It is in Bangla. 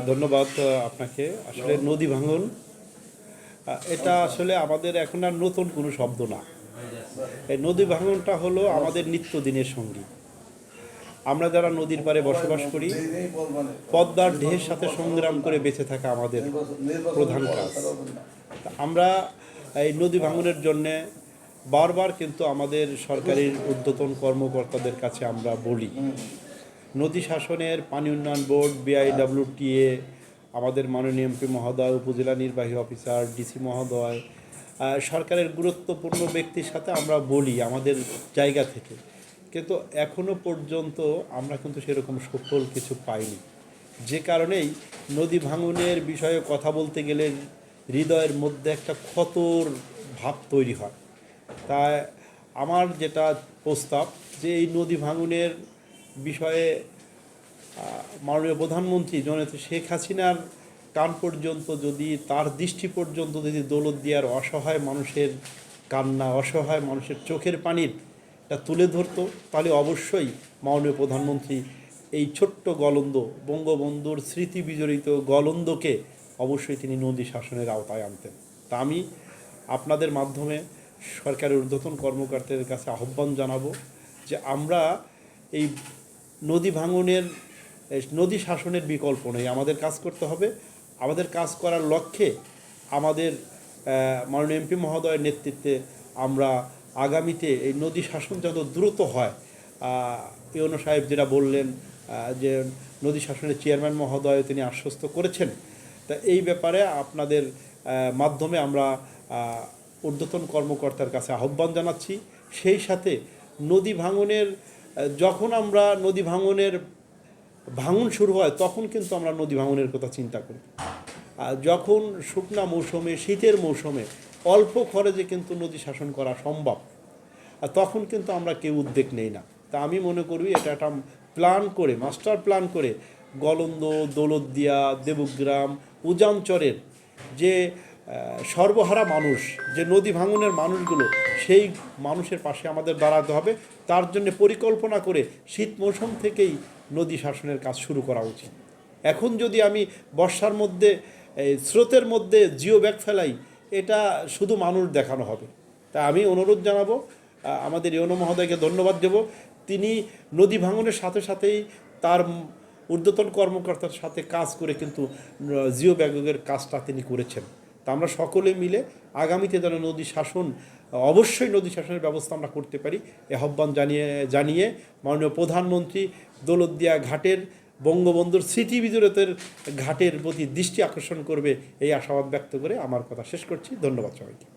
ধন্যবাদ আপনাকে। আসলে নদী ভাঙন এটা আসলে আমাদের এখন আর নতুন কোনো শব্দ না। এই নদী ভাঙনটা হলো আমাদের নিত্যদিনের সঙ্গী। আমরা যারা নদীর পাড়ে বসবাস করি, পদ্মার ঢেউয়ের সাথে সংগ্রাম করে বেঁচে থাকা আমাদের প্রধান কাজ। আমরা এই নদী ভাঙনের জন্যে বারবার কিন্তু আমাদের সরকারের ঊর্ধ্বতন কর্মকর্তাদের কাছে আমরা বলি, নদী শাসনের পানি উন্নয়ন বোর্ড, BIWTA, আমাদের মাননীয় এমপি মহোদয়, উপজেলা নির্বাহী অফিসার, ডিসি মহোদয়, সরকারের গুরুত্বপূর্ণ ব্যক্তির সাথে আমরা বলি আমাদের জায়গা থেকে, কিন্তু এখনও পর্যন্ত আমরা কিন্তু সেরকম সফল কিছু পাইনি। যে কারণেই নদী ভাঙনের বিষয়ে কথা বলতে গেলে হৃদয়ের মধ্যে একটা ক্ষতর ভাব তৈরি হয়। তাই আমার যেটা প্রস্তাব, যে এই নদী ভাঙনের বিষয়ে মাননীয় প্রধানমন্ত্রী জননেত্রী শেখ হাসিনার কান পর্যন্ত যদি, তার দৃষ্টি পর্যন্ত যদি দৌলতদিয়ার অসহায় মানুষের কান্না, অসহায় মানুষের চোখের পানিটা তুলে ধরতো, তাহলে অবশ্যই মাননীয় প্রধানমন্ত্রী এই ছোট্ট গলন্দ, বঙ্গবন্ধুর স্মৃতি বিজড়িত গলন্দকে অবশ্যই তিনি নদী শাসনের আওতায় আনতেন। তা আমি আপনাদের মাধ্যমে সরকারের ঊর্ধ্বতন কর্মকর্তাদের কাছে আহ্বান জানাবো যে আমরা এই নদী ভাঙনের, নদী শাসনের বিকল্প নেই, আমাদের কাজ করতে হবে। আমাদের কাজ করার লক্ষ্যে আমাদের মাননীয় এমপি মহোদয়ের নেতৃত্বে আমরা আগামীতে এই নদী শাসন যত দ্রুত হয়, ইউনো সাহেব যেটা বললেন যে নদী শাসনের চেয়ারম্যান মহোদয় তিনি আশ্বস্ত করেছেন, তা এই ব্যাপারে আপনাদের মাধ্যমে আমরা ঊর্ধ্বতন কর্মকর্তার কাছে আহ্বান জানাচ্ছি। সেই সাথে নদী ভাঙনের, যখন আমরা নদী ভাঙনের ভাঙন শুরু হয় তখন কিন্তু আমরা নদী ভাঙনের কথা চিন্তা করি, আর যখন শুকনা মৌসুমে, শীতের মৌসুমে অল্প খরচে কিন্তু নদী শাসন করা সম্ভব, আর তখন কিন্তু আমরা কেউ উদ্যোগ নেই না। তা আমি মনে করি এটা একটা প্ল্যান করে, মাস্টার প্ল্যান করে গলন্দ, দৌলতদিয়া, দেবগ্রাম, উজানচরের যে সর্বহারা মানুষ, যে নদী ভাঙনের মানুষগুলো, সেই মানুষের পাশে আমাদের দাঁড়াতে হবে। তার জন্য পরিকল্পনা করে শীত মৌসুম থেকেই নদী শাসনের কাজ শুরু করা উচিত। এখন যদি আমি বর্ষার মধ্যে স্রোতের মধ্যে জিও ব্যাগ ফেলাই, এটা শুধু মানুষ দেখানো হবে। তা আমি অনুরোধ জানাবো, আমাদের ইউনো মহোদয়কে ধন্যবাদ দেব, তিনি নদী ভাঙনের সাথে সাথেই তার ঊর্ধ্বতন কর্মকর্তার সাথে কাজ করে কিন্তু জিও ব্যাগের কাজটা তিনি করেছেন। তা আমরা সকলে মিলে আগামীতে যেন নদী শাসন, অবশ্যই নদী শাসনের ব্যবস্থা আমরা করতে পারি, এ আহ্বান জানিয়ে মাননীয় প্রধানমন্ত্রী দৌলতদিয়া ঘাটের, বঙ্গবন্ধুর স্মৃতি বিজড়িতের ঘাটের প্রতি দৃষ্টি আকর্ষণ করবে, এই আশাবাদ ব্যক্ত করে আমার কথা শেষ করছি। ধন্যবাদ সবাইকে।